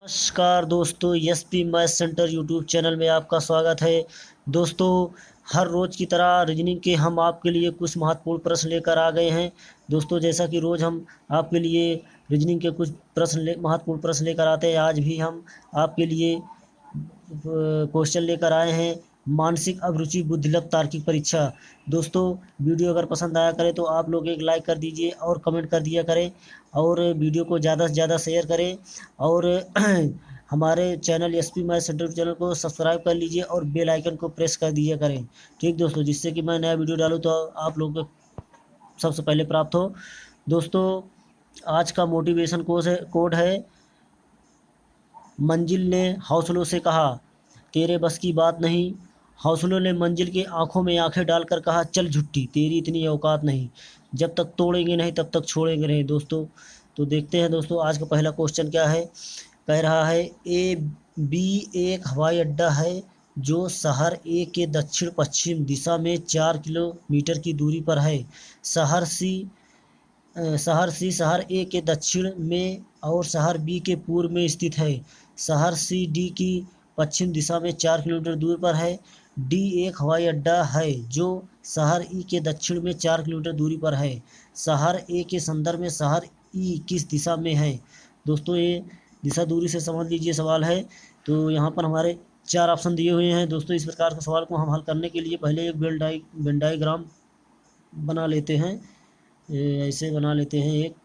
नमस्कार दोस्तों, SP math centre YouTube channel में आपका स्वागत है। दोस्तों, हर रोज़ की तरह रीजनिंग के हम आपके लिए कुछ महत्वपूर्ण प्रश्न लेकर आ गए हैं। दोस्तों, जैसा कि रोज़ हम आपके लिए रीजनिंग के कुछ महत्वपूर्ण प्रश्न लेकर आते हैं, आज भी हम आपके लिए क्वेश्चन लेकर आए हैं। मानसिक अभिरुचि बुद्धिलक तार्किक परीक्षा। दोस्तों, वीडियो अगर पसंद आया करे तो आप लोग एक लाइक कर दीजिए और कमेंट कर दिया करें और वीडियो को ज़्यादा से ज़्यादा शेयर करें और हमारे channel SP math centre channel को सब्सक्राइब कर लीजिए और बेल आइकन को प्रेस कर दिया करें। ठीक दोस्तों, जिससे कि मैं नया वीडियो डालूँ तो आप लोगों को सबसे पहले प्राप्त हो। दोस्तों, आज का मोटिवेशन कोड है, मंजिल ने हौसलों से कहा, तेरे बस की बात नहीं। हौसलों ने मंजिल की आंखों में आंखें डालकर कहा, चल झुट्टी, तेरी इतनी औकात नहीं। जब तक तोड़ेंगे नहीं तब तक छोड़ेंगे नहीं। दोस्तों, तो देखते हैं दोस्तों आज का पहला क्वेश्चन क्या है। कह रहा है, ए बी एक हवाई अड्डा है जो शहर ए के दक्षिण पश्चिम दिशा में 4 किलोमीटर की दूरी पर है। शहर सी शहर ए के दक्षिण में और शहर बी के पूर्व में स्थित है। शहर सी डी की पश्चिम दिशा में 4 किलोमीटर दूर पर है। डी एक हवाई अड्डा है जो शहर ई के दक्षिण में 4 किलोमीटर दूरी पर है। शहर ए के संदर्भ में शहर ई किस दिशा में है। दोस्तों, ये दिशा दूरी से समझ लीजिए सवाल है। तो यहाँ पर हमारे 4 ऑप्शन दिए हुए हैं। दोस्तों, इस प्रकार के सवाल को हम हल करने के लिए पहले एक वेन डायग्राम बना लेते हैं। ऐसे बना लेते हैं एक,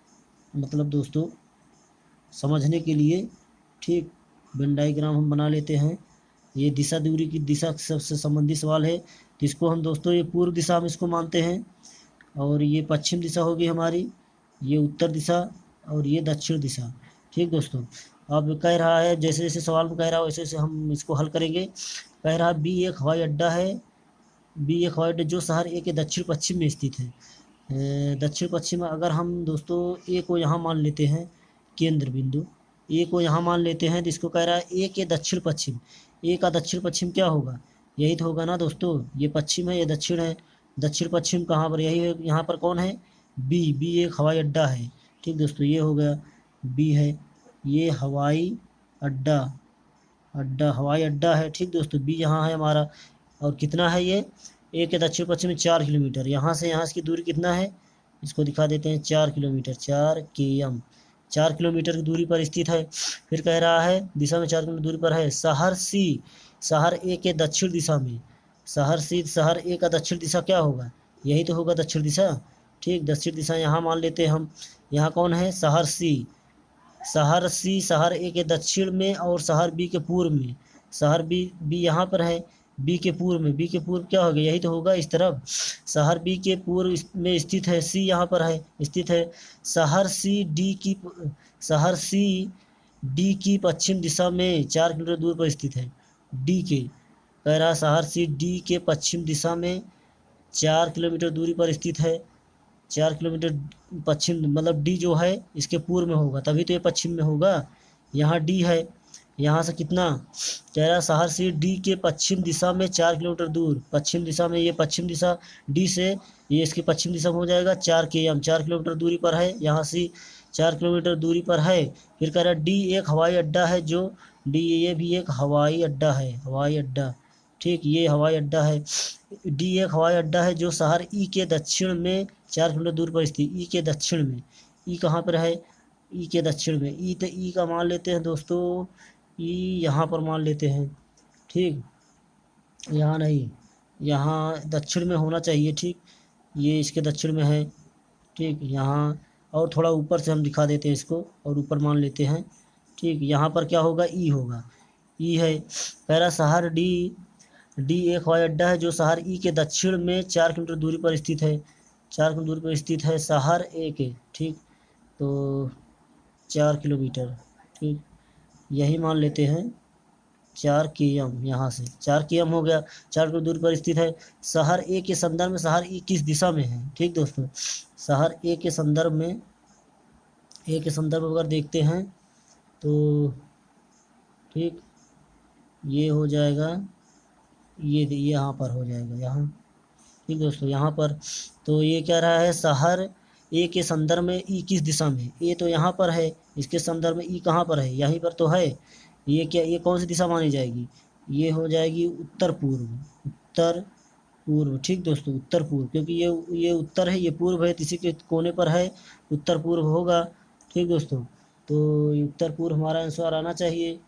मतलब दोस्तों समझने के लिए, ठीक, वेन डायग्राम हम बना लेते हैं। ये दिशा दूरी की दिशा सबसे संबंधित सवाल है, तो इसको हम दोस्तों ये पूर्व दिशा हम इसको मानते हैं और ये पश्चिम दिशा होगी हमारी, ये उत्तर दिशा और ये दक्षिण दिशा। ठीक दोस्तों, अब कह रहा है जैसे जैसे सवाल में कह रहा है वैसे वैसे हम इसको हल करेंगे। कह रहा है, बी एक हवाई अड्डा है, बी एक हवाई अड्डा जो शहर ए के दक्षिण पश्चिम में स्थित है। दक्षिण पश्चिम में अगर हम दोस्तों ए को यहाँ मान लेते हैं केंद्र बिंदु, ए को यहाँ मान लेते हैं, तो इसको कह रहा है ए के दक्षिण पश्चिम। ए का दक्षिण पश्चिम क्या होगा, यही तो होगा ना दोस्तों, ये पश्चिम है ये दक्षिण है। दक्षिण पश्चिम कहाँ पर, यही है, यहाँ पर कौन है, बी एक हवाई अड्डा है। ठीक दोस्तों, ये हो गया बी है, ये हवाई अड्डा हवाई अड्डा है। ठीक दोस्तों, बी यहाँ है हमारा, और कितना है ये, ए के दक्षिण पश्चिम में 4 किलोमीटर। यहाँ से यहाँ की दूरी कितना है, इसको दिखा देते हैं, 4 किलोमीटर, 4 km, 4 किलोमीटर की दूरी पर स्थित है। फिर कह रहा है दिशा में 4 किलोमीटर दूरी पर है। शहर सी शहर ए के दक्षिण दिशा में, शहर ए का दक्षिण दिशा क्या होगा, यही तो होगा दक्षिण दिशा। ठीक, दक्षिण दिशा यहाँ मान लेते हैं हम। यहाँ कौन है, शहर सी शहर ए के दक्षिण में और शहर बी के पूर्व में। शहर बी यहाँ पर है, बी के पूर्व में, बी के पूर्व क्या होगा, यही तो होगा इस तरफ। शहर बी के पूर्व में स्थित है, सी यहाँ पर है स्थित है। शहर सी डी की पश्चिम दिशा में 4 किलोमीटर दूर पर स्थित है। डी के कह रहा, शहर सी डी के पश्चिम दिशा में 4 किलोमीटर दूरी पर स्थित है। 4 किलोमीटर पश्चिम, मतलब डी जो है इसके पूर्व में होगा, तभी तो ये पश्चिम में होगा। यहाँ डी है, यहाँ से कितना, कह रहा शहर से डी के पश्चिम दिशा में 4 किलोमीटर दूर, पश्चिम दिशा में, ये पश्चिम दिशा डी से ये इसकी पश्चिम दिशा में हो जाएगा 4 km, 4 किलोमीटर दूरी पर है। यहाँ से 4 किलोमीटर दूरी पर है। फिर कह रहा डी एक हवाई अड्डा है जो डी, ये भी एक हवाई अड्डा है, हवाई अड्डा। ठीक, ये हवाई अड्डा है। डी एक हवाई अड्डा है जो शहर ई के दक्षिण में 4 किलोमीटर दूर पर स्थित, ई के दक्षिण में, ई कहाँ पर है, ई के दक्षिण में, ई तो ई का मान लेते हैं दोस्तों, ई यहाँ पर मान लेते हैं। ठीक, यहाँ नहीं, यहाँ दक्षिण में होना चाहिए। ठीक, ये इसके दक्षिण में है। ठीक, यहाँ और थोड़ा ऊपर से हम दिखा देते हैं इसको और ऊपर मान लेते हैं। ठीक, यहाँ पर क्या होगा, ई होगा, ई है। पहला शहर डी एक हवाई अड्डा है जो शहर ई के दक्षिण में 4 किलोमीटर दूरी पर स्थित है, 4 किलोमीटर दूरी पर स्थित है शहर ए के। ठीक, तो 4 किलोमीटर, ठीक, यही मान लेते हैं 4 km, यहाँ से 4 km हो गया, 4 किलोमीटर दूरी पर स्थित है। शहर ए के संदर्भ में शहर ई किस दिशा में है। ठीक दोस्तों, शहर ए के संदर्भ में, ए के संदर्भ अगर देखते हैं तो ठीक, ये हो जाएगा, ये यहाँ पर हो जाएगा यहाँ। ठीक दोस्तों, यहाँ पर तो ये कह रहा है शहर ए के संदर्भ में ई किस दिशा में, ए तो यहाँ पर है, इसके संदर्भ में ई कहाँ पर है, यहीं पर तो है। ये क्या, ये कौन सी दिशा मानी जाएगी, ये हो जाएगी उत्तर पूर्व, उत्तर पूर्व। ठीक दोस्तों, उत्तर पूर्व, क्योंकि ये उत्तर है, ये पूर्व है, इसी के कोने पर है, उत्तर पूर्व होगा। ठीक दोस्तों, तो ये उत्तर पूर्व हमारा आंसर आना चाहिए।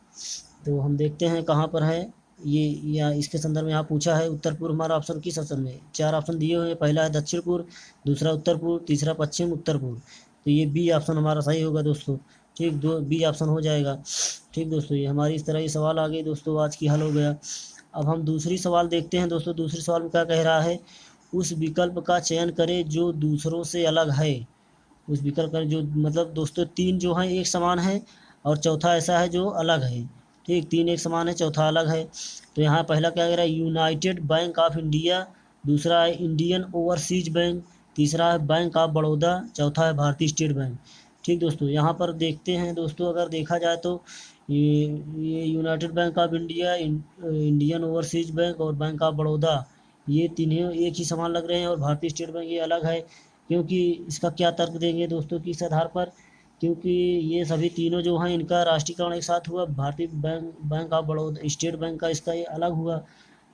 तो हम देखते हैं कहाँ पर है ये, या इसके संदर्भ में यहाँ पूछा है उत्तर पूर्व हमारा ऑप्शन किस ऑप्शन में, 4 ऑप्शन दिए हुए हैं, पहला है दक्षिण पूर्व, दूसरा उत्तर पूर्व, तीसरा पश्चिम, उत्तर पूर्व। तो ये बी ऑप्शन हमारा सही होगा दोस्तों। ठीक, दो बी ऑप्शन हो जाएगा। ठीक दोस्तों, ये हमारी इस तरह ये सवाल आ गए दोस्तों, आज की हल हो गया। अब हम दूसरी सवाल देखते हैं दोस्तों। दूसरी सवाल में क्या कह रहा है, उस विकल्प का चयन करें जो दूसरों से अलग है। उस विकल्प का जो मतलब दोस्तों 3 जो हैं एक समान है, और चौथा ऐसा है जो अलग है। ठीक, 3 एक समान है, चौथा अलग है। तो यहाँ पहला क्या कह रहा है, यूनाइटेड बैंक ऑफ इंडिया, दूसरा है इंडियन ओवरसीज बैंक, तीसरा है बैंक ऑफ बड़ौदा, चौथा है भारतीय स्टेट बैंक। ठीक दोस्तों, यहाँ पर देखते हैं दोस्तों, अगर देखा जाए तो ये United bank of India, Indian overseas bank और बैंक ऑफ बड़ौदा, ये तीनों एक ही समान लग रहे हैं, और भारतीय स्टेट बैंक ये अलग है। क्योंकि इसका क्या तर्क देंगे दोस्तों किस आधार पर, क्योंकि ये सभी तीनों जो हैं इनका राष्ट्रीयकरण एक साथ हुआ, भारतीय bank of Baroda, state bank का इसका ये अलग हुआ।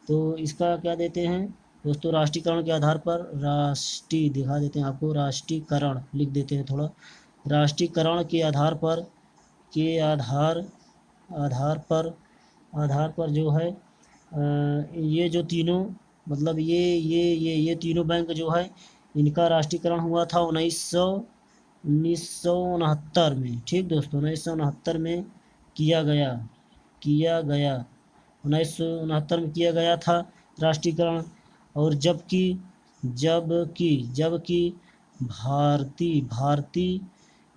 तो इसका क्या देते हैं दोस्तों, राष्ट्रीयकरण के आधार पर, राष्ट्रीय दिखा देते हैं आपको, राष्ट्रीयकरण लिख देते हैं थोड़ा, राष्ट्रीयकरण के आधार पर, के आधार पर, आधार पर जो है ये जो तीनों मतलब ये तीनों बैंक जो है इनका राष्ट्रीयकरण हुआ था 1969 में। ठीक दोस्तों, 1969 में किया गया 1969 में किया गया था राष्ट्रीयकरण। और जबकि भारतीय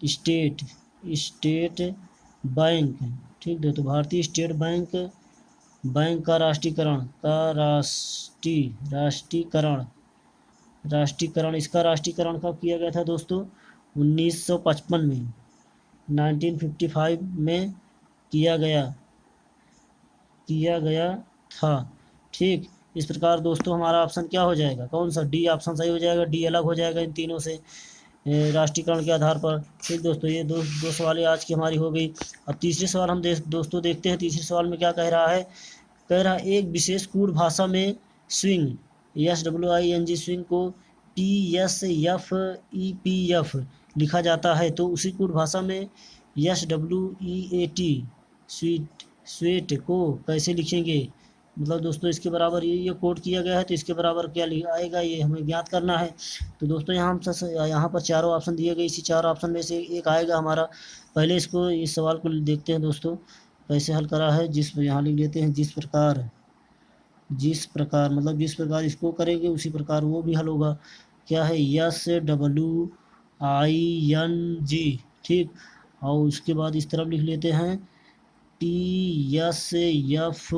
स्टेट स्टेट बैंक, ठीक दोस्तों, भारतीय स्टेट बैंक का राष्ट्रीयकरण इसका राष्ट्रीयकरण कब किया गया था दोस्तों, 1955 में, 1955 में किया गया था। ठीक, इस प्रकार दोस्तों हमारा ऑप्शन क्या हो जाएगा, कौन सा, डी ऑप्शन सही हो जाएगा, डी अलग हो जाएगा इन तीनों से राष्ट्रीयकरण के आधार पर। ठीक दोस्तों, ये दो सवालें आज की हमारी हो गई। अब तीसरे सवाल हम दोस्तों देखते हैं। तीसरे सवाल में क्या कह रहा है, एक विशेष कूट भाषा में स्विंग, SWING स्विंग को PSFEPF लिखा जाता है, तो उसी कूट भाषा में SWEAT स्वेट को कैसे लिखेंगे। मतलब दोस्तों इसके बराबर ये कोड किया गया है, तो इसके बराबर क्या आएगा ये हमें ज्ञात करना है। तो दोस्तों यहाँ पर चारों ऑप्शन दिए गए, इसी 4 ऑप्शन में से एक आएगा हमारा। पहले इस सवाल को देखते हैं दोस्तों कैसे हल करा है। यहाँ लिख लेते हैं, जिस प्रकार मतलब जिस प्रकार इसको करेंगे उसी प्रकार वो भी हल होगा। क्या है, SWING। ठीक, और उसके बाद इस तरफ लिख लेते हैं TSFEPF।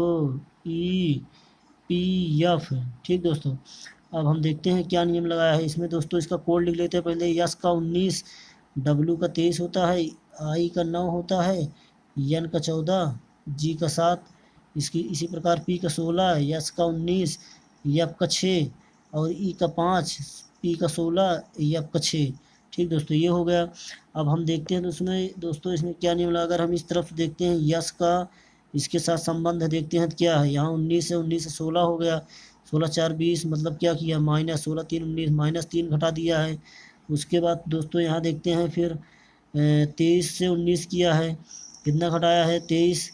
ठीक दोस्तों, अब हम देखते हैं क्या नियम लगाया है इसमें दोस्तों। इसका कोड लिख लेते हैं पहले। यस का 19, W का 23 होता है, I का 9 होता है, N का 14, G का 7, इसी प्रकार P का 16, यस का 19, F का 6 और E का 5, P का 16, F का 6। ठीक दोस्तों, ये हो गया। अब हम देखते हैं दोस्तों इसमें क्या नियम लगा। अगर हम इस तरफ देखते हैं यस का, इसके साथ संबंध देखते हैं तो क्या है, यहाँ 19 से 16 हो गया, 16 4 20, मतलब क्या किया, माइनस 16 3 19, -3 घटा दिया है। उसके बाद दोस्तों यहाँ देखते हैं फिर 23 से 19 किया है, कितना घटाया है, 23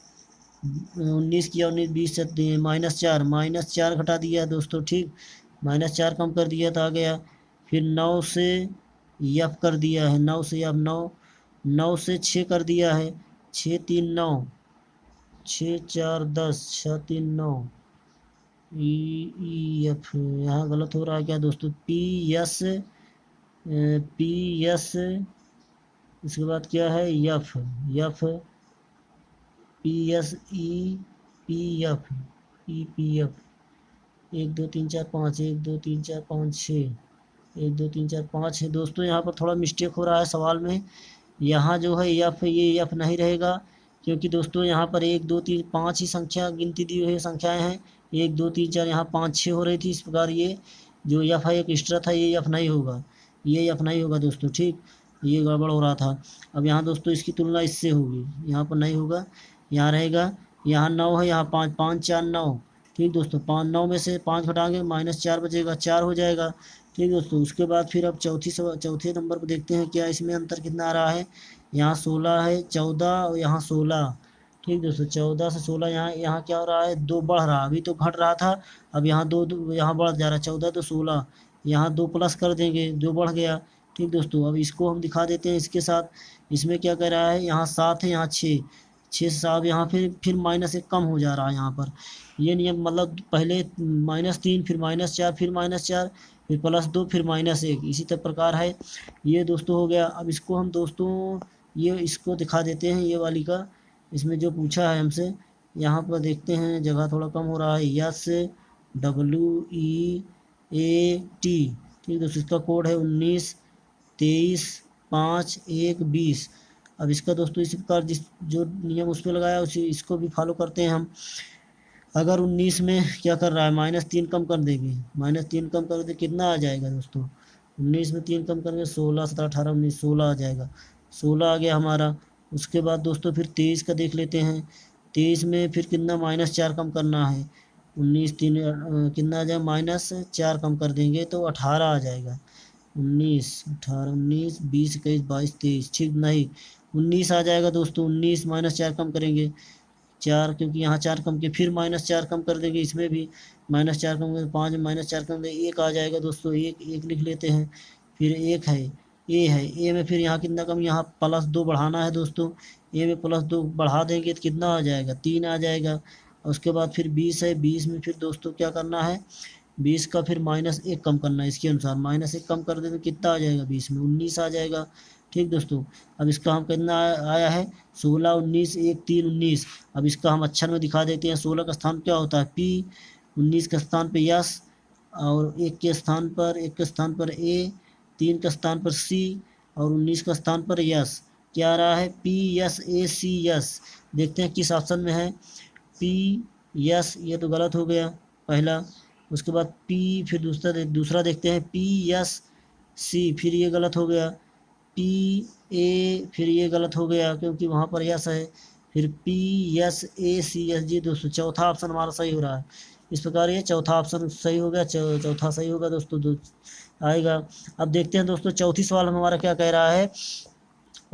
19 किया, 19 20 से -4 घटा दिया है दोस्तों। ठीक, -4 कम कर दिया था, आ गया। फिर 9 से यफ कर दिया है, 9 से यफ, 9 से 6 कर दिया है, 6 3 9, 6 4 10, 6 3 9, EF यहाँ गलत हो रहा है क्या दोस्तों, PS, उसके बाद क्या है, यफ PSEPF, EPF, 1 2 3 4 5, 1 2 3 4 5 6, 1 2 3 4 5 है दोस्तों। यहाँ पर थोड़ा मिस्टेक हो रहा है सवाल में, यहाँ जो है यफ, ये यफ नहीं रहेगा, क्योंकि दोस्तों यहाँ पर 1 2 3 5 ही संख्या गिनती दी हुई संख्याएं हैं, 1 2 3 4, यहाँ 5 6 हो रही थी। इस प्रकार ये जो यफ है एक एक्स्ट्रा था, ये यफ नहीं होगा। ये अपना ही होगा दोस्तों, ठीक। ये गड़बड़ हो रहा था। अब यहाँ दोस्तों इसकी तुलना इससे होगी, यहाँ पर नहीं होगा, यहाँ रहेगा, यहाँ 9 है, यहाँ 5, 5 4 9, ठीक दोस्तों। 5 9 में से 5 घटाएंगे -4 बचेगा, 4 हो जाएगा, ठीक दोस्तों। उसके बाद फिर अब चौथे नंबर पर देखते हैं क्या इसमें अंतर कितना आ रहा है। यहाँ 16 है, 14 और यहाँ 16, ठीक दोस्तों। 14 से 16, यहाँ यहाँ क्या हो रहा है, 2 बढ़ रहा, अभी तो घट रहा था, अब यहाँ 2 यहाँ बढ़ जा रहा है, 14 तो 16, यहाँ 2 प्लस कर देंगे, 2 बढ़ गया, ठीक दोस्तों। अब इसको हम दिखा देते हैं इसके साथ। इसमें क्या कह रहा है, यहाँ 7 है, यहाँ 6, 6 से 7, यहाँ फिर -1 कम हो जा रहा है यहाँ पर। ये नियम मतलब पहले -3, फिर -4, फिर -4, फिर +2, फिर -1, इसी तरह प्रकार है। ये दोस्तों हो गया। अब इसको हम दोस्तों ये इसको दिखा देते हैं, ये वाली का। इसमें जो पूछा है हमसे, यहाँ पर देखते हैं, जगह थोड़ा कम हो रहा है, SWEAT, ठीक दोस्तों। इसका कोड है 19 23 5 1 20। अब इसका दोस्तों इसी प्रकार जिस जो नियम उस पर लगाया उसी इसको भी फॉलो करते हैं हम। अगर 19 में क्या कर रहा है, -3 कम कर देंगे, -3 कम कर दे कितना आ जाएगा दोस्तों, 19 में 3 कम करेंगे 16 17 18 19, 16 आ जाएगा, 16 आ गया हमारा। उसके बाद दोस्तों फिर 23 का देख लेते हैं। 23 में फिर कितना, -4 कम करना है, 19 3 कितना आ जाएगा, -4 कम कर देंगे तो 18 आ जाएगा। 19 18 19 20 21 22 23, ठीक नहीं, 19 आ जाएगा दोस्तों। 19 -4 कम करेंगे, 4, क्योंकि यहाँ 4 कम किए, फिर -4 कम कर देंगे, इसमें भी -4 कम करेंगे, 5 में -4 कम देंगे, 1 आ जाएगा दोस्तों। 1 लिख लेते हैं। फिर 1 है, ए है, ए में फिर यहाँ कितना कम, यहाँ +2 बढ़ाना है दोस्तों। ए में +2 बढ़ा देंगे तो कितना आ जाएगा, 3 आ जाएगा। उसके बाद फिर 20 है, 20 में फिर दोस्तों क्या करना है, 20 का फिर -1 कम करना है, इसके अनुसार -1 कम कर दें तो कितना आ जाएगा, 20 में 19 आ जाएगा, ठीक दोस्तों। अब इसका हम कितना आया है, 16 19 1 3 19। अब इसका हम अक्षर में दिखा देते हैं। 16 का स्थान क्या होता है, P, 19 के स्थान पे यस, और 1 के स्थान पर A, 3 के स्थान पर C, और 19 का स्थान पर यस। क्या आ रहा है, PSAC। देखते हैं किस ऑप्शन में है, PS, ये तो गलत हो गया पहला। उसके बाद P, फिर दूसरा देखते हैं, PSC, फिर ये गलत हो गया। PA, फिर ये गलत हो गया क्योंकि वहाँ पर यस है। फिर PSACS, जी दोस्तों चौथा ऑप्शन हमारा सही हो रहा है। इस प्रकार ये चौथा ऑप्शन सही हो गया, चौथा सही होगा दोस्तों, आएगा। अब देखते हैं दोस्तों चौथी सवाल हमारा क्या कह रहा है।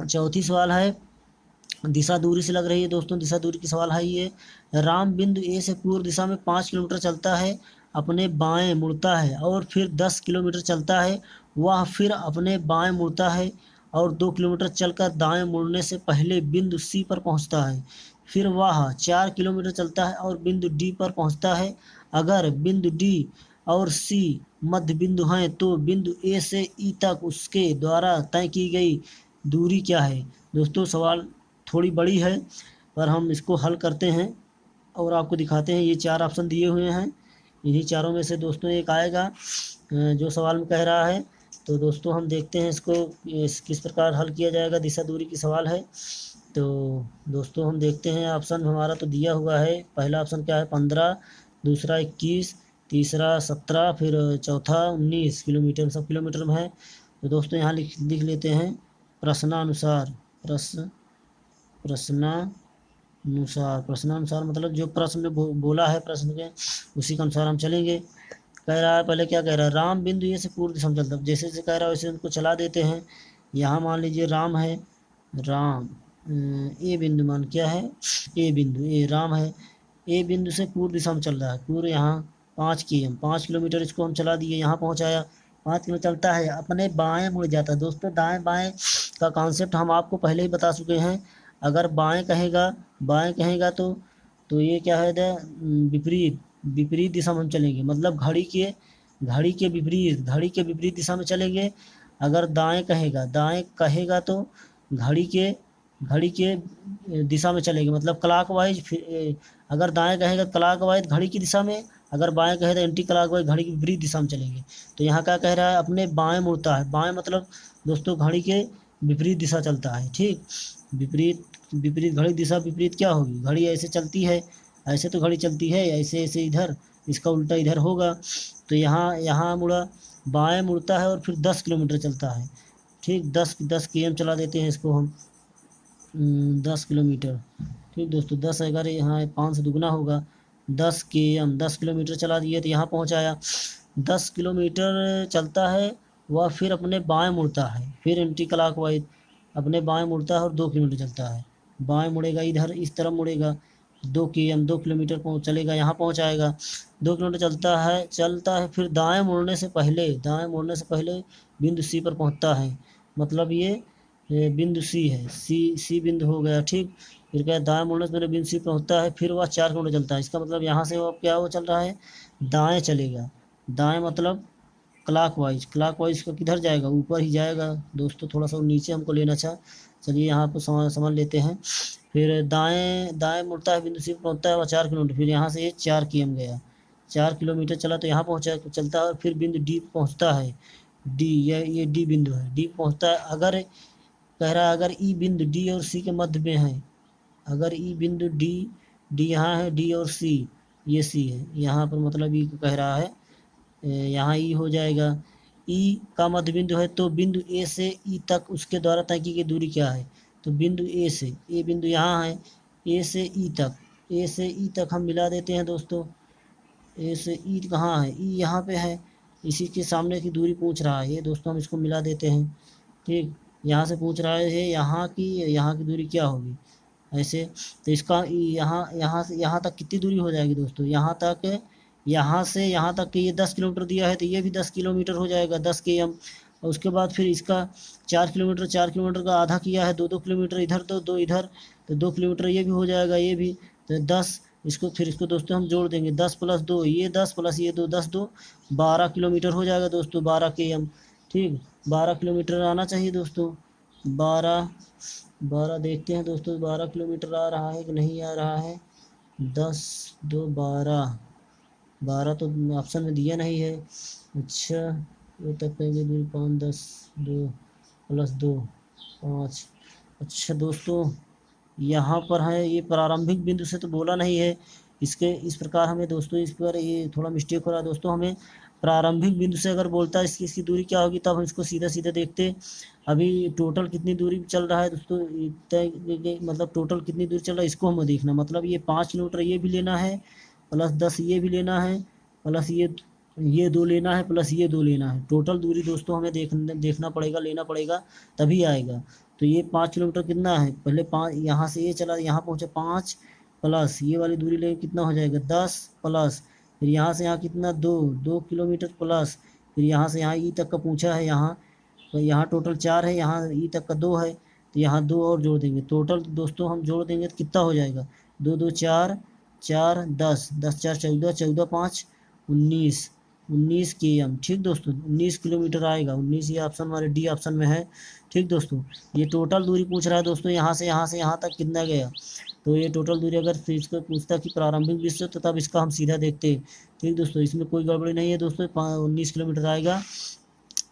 चौथी सवाल है, दिशा दूरी से लग रही है दोस्तों, दिशा दूरी की सवाल है ये। राम बिंदु ए से पूर्व दिशा में 5 किलोमीटर चलता है, अपने बाएं मुड़ता है और फिर 10 किलोमीटर चलता है। वह फिर अपने बाएं मुड़ता है और 2 किलोमीटर चलकर दाएं मुड़ने से पहले बिंदु सी पर पहुंचता है। फिर वह 4 किलोमीटर चलता है और बिंदु डी पर पहुंचता है। अगर बिंदु डी और सी मध्य बिंदु हैं तो बिंदु ए से ई तक उसके द्वारा तय की गई दूरी क्या है। दोस्तों सवाल थोड़ी बड़ी है, पर हम इसको हल करते हैं और आपको दिखाते हैं। ये 4 ऑप्शन दिए हुए हैं, इन्हीं चारों में से दोस्तों एक आएगा जो सवाल में कह रहा है। तो दोस्तों हम देखते हैं इसको किस प्रकार हल किया जाएगा। दिशा दूरी की सवाल है, तो दोस्तों हम देखते हैं। ऑप्शन हमारा तो दिया हुआ है, पहला ऑप्शन क्या है, 15, दूसरा 21, तीसरा 17, फिर चौथा 19 किलोमीटर, सब किलोमीटर में है। तो दोस्तों यहाँ लिख लेते हैं, प्रश्नानुसार प्रश्नानुसार मतलब जो प्रश्न में बोला है, प्रश्न के उसी के अनुसार हम चलेंगे। कह रहा है, पहले क्या कह रहा है, राम बिंदु ये से पूर्व दिशा में चलता है। जैसे जैसे कह रहा है वैसे उनको चला देते हैं। यहाँ मान लीजिए राम है, राम ए बिंदु, मान क्या है, ए बिंदु, ए राम है, ए बिंदु से पूर्व दिशा में चल रहा है। पूर्व यहाँ 5 किलोमीटर इसको हम चला दिए, यहाँ पहुँचाया, 5 किलोमीटर चलता है, अपने बाएं मुड़ जाता है। दोस्तों दाएं बाएं का कॉन्सेप्ट हम आपको पहले ही बता चुके हैं। अगर बाएं कहेगा तो ये क्या है, विपरीत दिशा में हम चलेंगे, मतलब घड़ी के विपरीत दिशा में चलेंगे। अगर दाएं कहेगा तो घड़ी के दिशा में चलेंगे, मतलब क्लॉकवाइज। अगर दाएं कहेगा क्लॉकवाइज घड़ी की दिशा में, अगर बाएं कहे तो एंटी क्लॉकवाइज घड़ी की विपरीत दिशा में चलेंगे। तो यहाँ क्या कह रहा है, अपने बाएं मुड़ता है। बाएं मतलब दोस्तों घड़ी के विपरीत दिशा चलता है, ठीक। विपरीत घड़ी दिशा विपरीत क्या होगी, घड़ी ऐसे चलती है, ऐसे तो घड़ी चलती है, ऐसे ऐसे इधर, इसका उल्टा इधर होगा। तो यहाँ मुड़ा, बाएं मुड़ता है और फिर 10 किलोमीटर चलता है। ठीक, 10 km चला देते हैं इसको हम। 10 किलोमीटर। ठीक दोस्तों, 10 अगर यहाँ 5 से दुगना होगा, 10 km, 10 किलोमीटर चला दिए तो यहाँ पहुँच आया। 10 किलोमीटर चलता है, वह फिर अपने बाएं मुड़ता है, फिर एंटी क्लॉक वाइज अपने बाएं मुड़ता है और 2 किलोमीटर चलता है। बाएं मुड़ेगा, इधर इस तरफ मुड़ेगा, 2 किलोमीटर पहुँच चलेगा, यहाँ पहुँच आएगा। 2 किलोमीटर चलता है फिर दाएं मुड़ने से पहले बिंदु सी पर पहुँचता है। मतलब ये बिंदु सी है, सी बिंदु हो गया। ठीक, फिर क्या, दाएं मुड़ने से मेरे बिंदु सी पहुँचता है, फिर वह 4 किलोमीटर चलता है। इसका मतलब यहाँ से वो क्या वो चल रहा है, दाएं चलेगा। दाएं मतलब क्लॉकवाइज का किधर जाएगा, ऊपर ही जाएगा दोस्तों, थोड़ा सा नीचे हमको लेना था। चलिए यहाँ पर समझ लेते हैं। फिर दाएं दाएं मुड़ता है, बिंदु सी पर पहुँचता है वह 4 किलोमीटर, फिर यहाँ से ये 4 km गया, 4 किलोमीटर चला तो यहाँ पहुँचा चलता है और फिर बिंदु डी पहुँचता है। डी, ये डी बिंदु है, डी पहुँचता है। अगर कह रहा है अगर ई बिंदु डी और सी के मध्य में है, अगर ई बिंदु डी, डी यहाँ है, डी और सी, ये सी है यहाँ पर, मतलब ई को कह रहा है, यहाँ ई हो जाएगा। ई का मध्य बिंदु है तो बिंदु ए से ई तक उसके द्वारा तय की गई दूरी क्या है, तो बिंदु ए से, ए बिंदु यहाँ है, ए से ई तक, ए से ई तक हम मिला देते हैं दोस्तों। ए से ई कहाँ है, ई यहाँ पे है, इसी के सामने की दूरी पूछ रहा है ये दोस्तों, हम इसको मिला देते हैं। ठीक, यहाँ से पूछ रहा है यहाँ की दूरी क्या होगी, ऐसे। तो इसका यहाँ यहाँ से यहाँ तक कितनी दूरी हो जाएगी दोस्तों, यहाँ से यहाँ तक कि ये 10 किलोमीटर दिया है तो ये भी 10 किलोमीटर हो जाएगा, 10 km। और उसके बाद फिर इसका 4 किलोमीटर, 4 किलोमीटर का आधा किया है, 2-2 किलोमीटर इधर, दो इधर, तो 2 किलोमीटर ये भी हो जाएगा, ये भी। तो 10, इसको दोस्तों हम जोड़ देंगे, 10+2 ये 10 प्लस ये 2, 10×2 12 किलोमीटर हो जाएगा दोस्तों, 12 km। ठीक, 12 किलोमीटर आना चाहिए दोस्तों। 12 देखते हैं दोस्तों, 12 किलोमीटर आ रहा है कि नहीं आ रहा है। 10×2 = 12, 12 तो ऑप्शन में दिया नहीं है। अच्छा, ये तक कहेंगे दूरी 5, 10, 2+2 5। अच्छा दोस्तों, यहाँ पर है ये प्रारंभिक बिंदु से तो बोला नहीं है, इस प्रकार हमें दोस्तों, इस पर ये थोड़ा मिस्टेक हो रहा है दोस्तों। हमें प्रारंभिक बिंदु से अगर बोलता है इसकी दूरी क्या होगी, तब हम इसको सीधा सीधा देखते। अभी टोटल कितनी दूरी चल रहा है दोस्तों, मतलब टोटल कितनी दूरी चल रहा है इसको हमें देखना, मतलब ये 5 किलोमीटर ये भी लेना है, प्लस 10 ये भी लेना है, प्लस ये 2 लेना है, प्लस ये 2 लेना है। टोटल दूरी दोस्तों हमें देखना पड़ेगा, लेना पड़ेगा, तभी आएगा। तो ये 5 किलोमीटर कितना है, पहले 5 यहाँ से ये चला, यहाँ पहुँचे 5, प्लस ये वाली दूरी ले कितना हो जाएगा 10, प्लस फिर यहाँ से यहाँ कितना 2 किलोमीटर, प्लस फिर यहाँ से यहाँ ई तक का पूछा है, यहाँ तो यहाँ टोटल 4 है, यहाँ ई तक का 2 है, तो यहाँ 2 और जोड़ देंगे। टोटल दोस्तों हम जोड़ देंगे तो कितना हो जाएगा, 2 2 4, 4 10, 10 4 14, 14 5 19, 19 km। ठीक दोस्तों, 19 किलोमीटर आएगा, 19 ये ऑप्शन हमारे डी ऑप्शन में है। ठीक दोस्तों, ये टोटल दूरी पूछ रहा है दोस्तों, यहाँ से यहाँ तक कितना गया, तो ये टोटल दूरी अगर फिर इसको पूछता कि प्रारंभिक बिंदु तो तब इसका हम सीधा देखते। ठीक दोस्तों, इसमें कोई गड़बड़ी नहीं है दोस्तों, 19 किलोमीटर आएगा।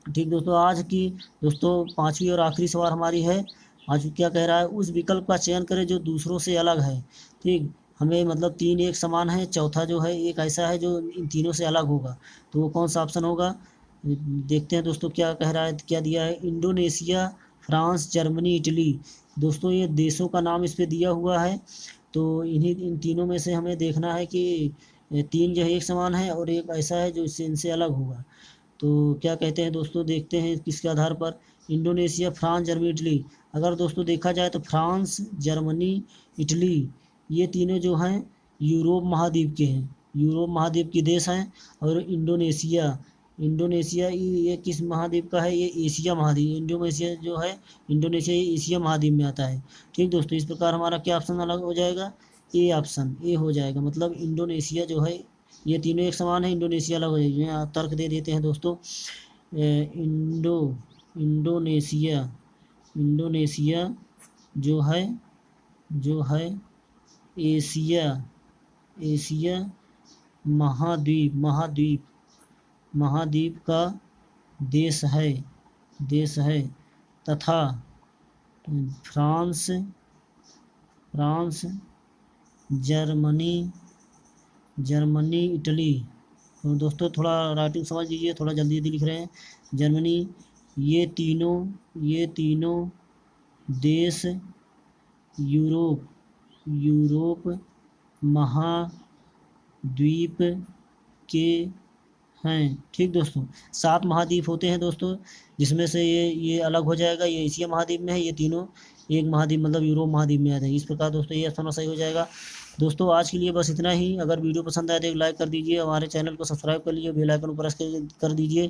ठीक दोस्तों, आज की दोस्तों 5वीं और आखिरी सवाल हमारी है। आज क्या कह रहा है, उस विकल्प का चयन करें जो दूसरों से अलग है। ठीक, हमें मतलब 3 एक समान है, चौथा जो है एक ऐसा है जो इन तीनों से अलग होगा, तो वो कौन सा ऑप्शन होगा। देखते हैं दोस्तों क्या कह रहा है, क्या दिया है, इंडोनेशिया, फ्रांस, जर्मनी, इटली। दोस्तों ये देशों का नाम इस पर दिया हुआ है, तो इन तीनों में से हमें देखना है कि 3 जो है एक समान है और एक ऐसा है जो इनसे अलग होगा। तो क्या कहते हैं दोस्तों, देखते हैं किसके आधार पर, इंडोनेशिया, फ्रांस, जर्मनी, इटली। अगर दोस्तों देखा जाए तो फ्रांस, जर्मनी, इटली ये तीनों जो हैं यूरोप महाद्वीप के हैं, यूरोप महाद्वीप के देश हैं। और इंडोनेशिया ये किस महाद्वीप का है, ये एशिया महाद्वीप, इंडोनेशिया जो है, इंडोनेशिया ये एशिया महाद्वीप में आता है। ठीक दोस्तों, इस प्रकार हमारा क्या ऑप्शन अलग हो जाएगा, ए ऑप्शन, ए हो जाएगा, मतलब इंडोनेशिया जो है, ये तीनों एक समान है, इंडोनेशिया अलग हो जाएगी। यहाँ तर्क दे देते हैं दोस्तों, इंडोनेशिया, इंडोनेशिया जो है एशिया, एशिया महाद्वीप का देश है तथा फ्रांस, जर्मनी, तो दोस्तों थोड़ा राइटिंग समझ लीजिए, थोड़ा जल्दी जल्दी लिख रहे हैं। जर्मनी, ये तीनों देश यूरोप यूरोप महाद्वीप के हैं। ठीक दोस्तों, 7 महाद्वीप होते हैं दोस्तों, जिसमें से ये अलग हो जाएगा, ये एशिया महाद्वीप में है, ये तीनों एक महाद्वीप मतलब यूरोप महाद्वीप में आते हैं। इस प्रकार दोस्तों ये ऑप्शन सही हो जाएगा। दोस्तों आज के लिए बस इतना ही। अगर वीडियो पसंद आए तो एक लाइक कर दीजिए, हमारे चैनल को सब्सक्राइब कर लीजिए, बेल आइकन प्रेस कर दीजिए।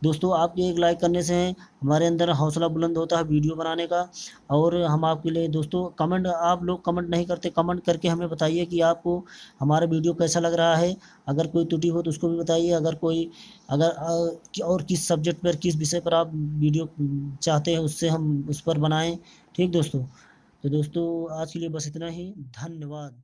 दोस्तों आपके एक लाइक करने से हमारे अंदर हौसला बुलंद होता है वीडियो बनाने का। और हम आपके लिए दोस्तों कमेंट, आप लोग कमेंट नहीं करते, कमेंट करके हमें बताइए कि आपको हमारा वीडियो कैसा लग रहा है। अगर कोई त्रुटि हो तो उसको भी बताइए। और किस सब्जेक्ट पर, किस विषय पर आप वीडियो चाहते हैं उससे हम उस पर बनाएं। ठीक दोस्तों, तो दोस्तों आज के लिए बस इतना ही। धन्यवाद।